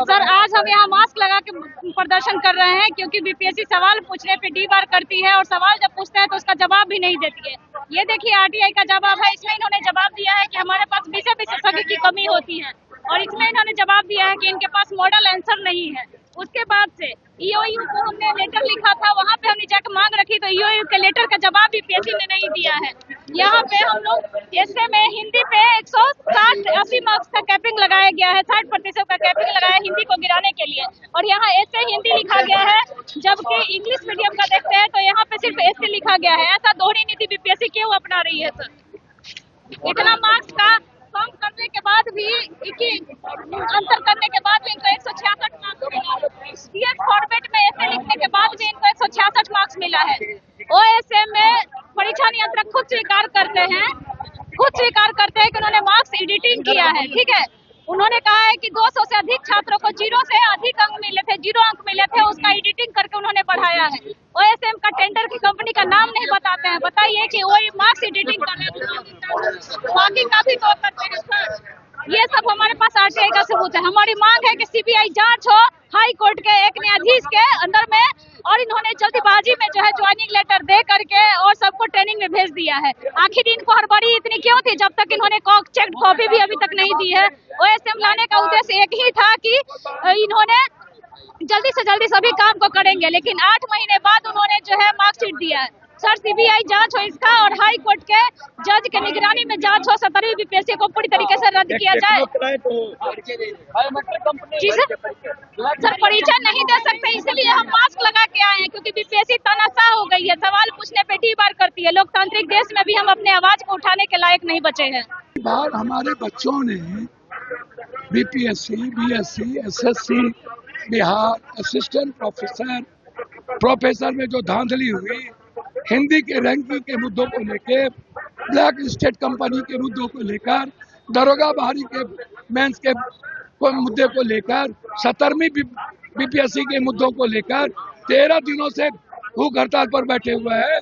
Sir, आज हम यहाँ मास्क लगा के प्रदर्शन कर रहे हैं क्योंकि बीपीएससी सवाल पूछने पे डी बार करती है और सवाल जब पूछते हैं तो उसका जवाब भी नहीं देती है। ये देखिए आरटीआई का जवाब है, इसमें इन्होंने जवाब दिया है कि हमारे पास विषय विशेषज्ञ की कमी होती है और इसमें इन्होंने जवाब दिया है कि इनके पास मॉडल आंसर नहीं है। उसके बाद से ईओयू को हमने लेटर लिखा था, वहाँ पे हमने जाकर मांग रखी तो ईओयू के लेटर का जवाब बीपीएससी ने नहीं दिया है। यहाँ पे हम लोग ऐसे में हिंदी पे 160-80 मार्क्स का कैपिंग लगाया गया है, 60% का कैपिंग लगाया है हिंदी को गिराने के लिए और यहाँ ऐसे हिंदी लिखा गया है, जबकि इंग्लिश मीडियम का देखते हैं तो यहाँ पे सिर्फ ऐसे लिखा गया है। ऐसा दोहरी नीति बीपीएससी क्यों अपना रही है सर? इतना मार्क्स का कम करने के बाद भी, अंतर करने के बाद भी इनको 166 मार्क्स मिला है। सीएस फॉर्मेट में ऐसे लिखने के बाद भी इनको 166 मार्क्स मिला है। ओएसएम में परीक्षा नियंत्रक खुद स्वीकार करते हैं कि उन्होंने मार्क्स एडिटिंग किया है। ठीक है, उन्होंने कहा है कि 200 से अधिक छात्रों को 0 से अधिक अंक मिले थे, 0 अंक मिले थे, उसका एडिटिंग करके उन्होंने बढ़ाया है। ओएसएम का टेंडर की कंपनी का नाम नहीं बताते हैं, बताइए कि वही मार्क्स एडिटिंग कर रहे हैं, बाकी का भी तो करते हैं सर। ये सब हमारे पास आरटीआई का सबूत है। हमारी मांग है कि सीबीआई जांच हो हाई कोर्ट के एक न्यायाधीश के अंदर में, और इन्होंने जल्दीबाजी में जो है ज्वाइनिंग लेटर दे करके और सबको ट्रेनिंग में भेज दिया है। आखिर इनको हड़बड़ी इतनी क्यों थी जब तक इन्होंने चेक कॉपी भी अभी तक नहीं दी है? ओएसएम लाने का उद्देश्य एक ही था कि इन्होंने जल्दी से जल्दी सभी काम को करेंगे, लेकिन 8 महीने बाद उन्होंने जो है मार्कशीट दिया है। सर, सीबीआई जांच हो इसका और हाई कोर्ट के जज के निगरानी में जांच हो, 17वीं बीपीएससी को पूरी तरीके से रद्द किया जाए। जी सर, परीक्षा नहीं दे सकते इसलिए हम मास्क लगा के आए हैं क्योंकि बीपीएससी तानाशाह हो गई है, सवाल पूछने पे डी बार करती है। लोकतांत्रिक देश में भी हम अपने आवाज को उठाने के लायक नहीं बचे हैं। बार हमारे बच्चों ने BPSC, BSc, SSC, Bihar assistant professor में जो धांधली हुई, हिंदी के रैंकिंग के मुद्दों को लेकर, ब्लैक स्टेट कंपनी के मुद्दों को लेकर, दरोगा बहाली के मेंस के मुद्दे को लेकर, 17वीं बीपीएससी के मुद्दों को लेकर 13 दिनों से भूख हड़ताल पर बैठे हुए हैं।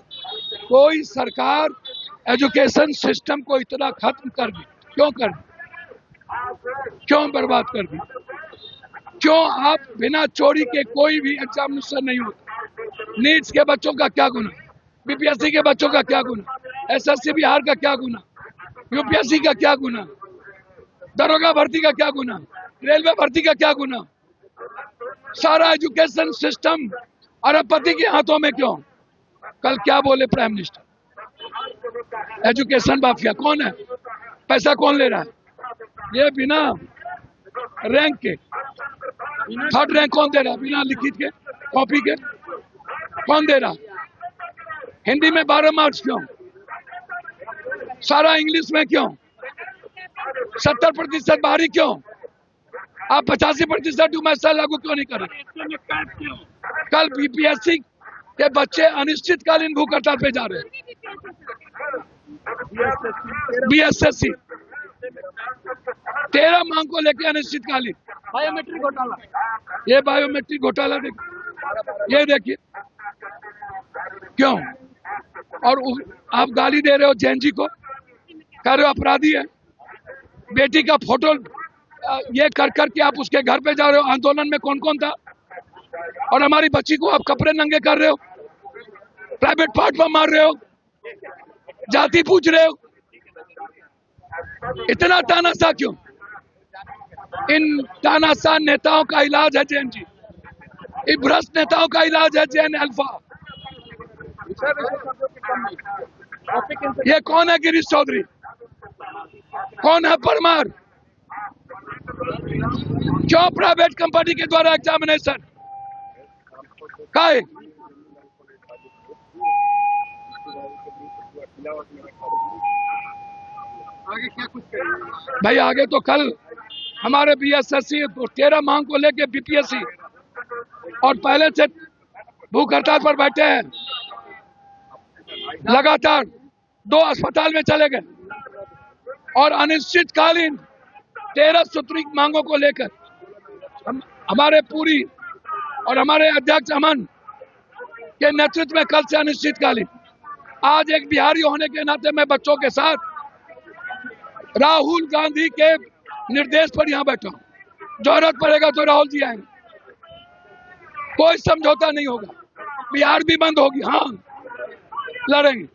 कोई सरकार एजुकेशन सिस्टम को इतना खत्म कर दी, क्यों बर्बाद कर दी? क्यों आप बिना चोरी के कोई भी एग्जामिनेशन नहीं होता? नीट्स के बच्चों का क्या गुना, बीपीएससी के बच्चों का क्या गुना, एसएससी बिहार का क्या गुना, यूपीएससी का क्या गुना, दरोगा भर्ती का क्या गुना, रेलवे भर्ती का क्या गुना? सारा एजुकेशन सिस्टम अरबपति के हाथों में क्यों? कल क्या बोले प्राइम मिनिस्टर? एजुकेशन माफिया कौन है? पैसा कौन ले रहा है? ये बिना रैंक के थर्ड रैंक कौन दे रहा है? बिना लिखित के, कॉपी के कौन दे रहा? हिंदी में 12 मार्क्स क्यों? सारा इंग्लिश में क्यों? 70% बाहरी क्यों? आप 85% यूमेसा लागू क्यों नहीं कर रहे? कल बीपीएससी के बच्चे अनिश्चितकालीन भूख हड़ताल पे जा रहे हैं। बीएसएससी 13 मांग को लेकर अनिश्चितकालीन। बायोमेट्रिक घोटाला, ये बायोमेट्रिक घोटाला देखिए, ये देखिए क्यों? और आप गाली दे रहे हो जैन जी को, कह रहे हो अपराधी है। बेटी का फोटो ये कर के आप उसके घर पे जा रहे हो। आंदोलन में कौन कौन था? और हमारी बच्ची को आप कपड़े नंगे कर रहे हो, प्राइवेट पार्ट पर मार रहे हो, जाति पूछ रहे हो। इतना तानाशाह क्यों? इन तानाशाह नेताओं का इलाज है जैन जी, इन भ्रष्ट नेताओं का इलाज है जैन अल्फा। ये कौन है गिरीश चौधरी? कौन है परमार? क्यों प्राइवेट कंपनी के द्वारा एग्जामिनेशन? काहे? आगे क्या कुछ भाई? आगे तो कल हमारे बीएसएससी 13 मांग को लेके बीपीएससी और पहले से भूख हड़ताल पर बैठे हैं। लगातार 2 अस्पताल में चले गए और अनिश्चितकालीन 13 सूत्री मांगों को लेकर हमारे पूरी और हमारे अध्यक्ष अमन के नेतृत्व में कल से अनिश्चितकालीन। आज एक बिहारी होने के नाते मैं बच्चों के साथ राहुल गांधी के निर्देश पर यहाँ बैठा हूँ। जरूरत पड़ेगा तो राहुल जी आएंगे, कोई समझौता नहीं होगा। बिहार भी बंद होगी, हाँ लड़ेंगे।